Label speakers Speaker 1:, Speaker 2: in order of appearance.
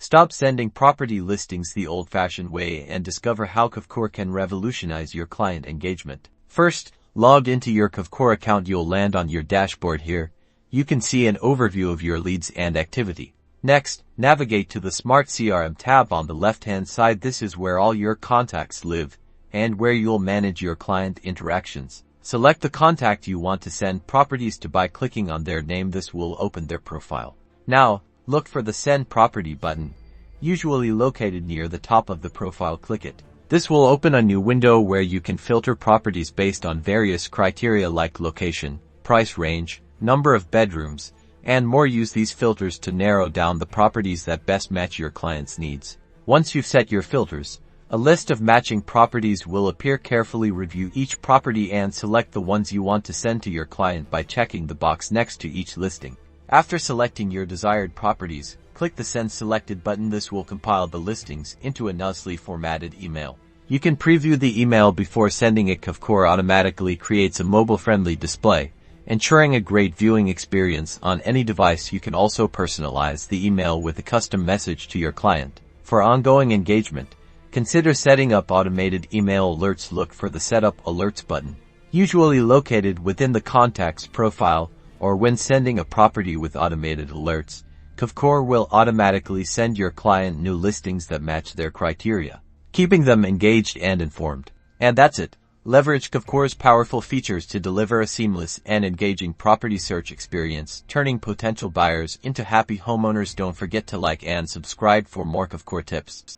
Speaker 1: Stop sending property listings the old-fashioned way and discover how Kvcore can revolutionize your client engagement. First, logged into your Kvcore account, you'll land on your dashboard here. You can see an overview of your leads and activity. Next, navigate to the Smart CRM tab on the left-hand side. This is where all your contacts live and where you'll manage your client interactions. Select the contact you want to send properties to by clicking on their name. This will open their profile. Now, look for the Send Property button, usually located near the top of the profile. Click it. This will open a new window where you can filter properties based on various criteria like location, price range, number of bedrooms, and more. Use these filters to narrow down the properties that best match your client's needs. Once you've set your filters, a list of matching properties will appear. Carefully review each property and select the ones you want to send to your client by checking the box next to each listing. After selecting your desired properties, click the Send Selected button. This will compile the listings into a nicely formatted email. You can preview the email before sending it. Kvcore automatically creates a mobile-friendly display, ensuring a great viewing experience on any device. You can also personalize the email with a custom message to your client. For ongoing engagement, consider setting up automated email alerts. Look for the Setup Alerts button, usually located within the contact's profile, or when sending a property with automated alerts, Kvcore will automatically send your client new listings that match their criteria, keeping them engaged and informed. And that's it. Leverage Kvcore's powerful features to deliver a seamless and engaging property search experience, turning potential buyers into happy homeowners. Don't forget to like and subscribe for more Kvcore tips.